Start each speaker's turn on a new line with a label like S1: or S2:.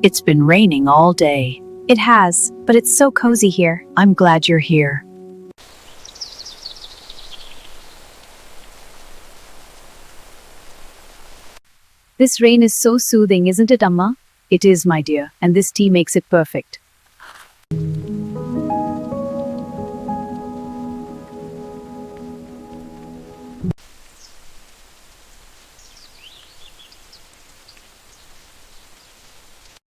S1: It's been raining all day.
S2: It has, but it's so cozy here.
S1: I'm glad you're here.
S2: This rain is so soothing, isn't it, Amma?
S1: It is, my dear, and this tea makes it perfect.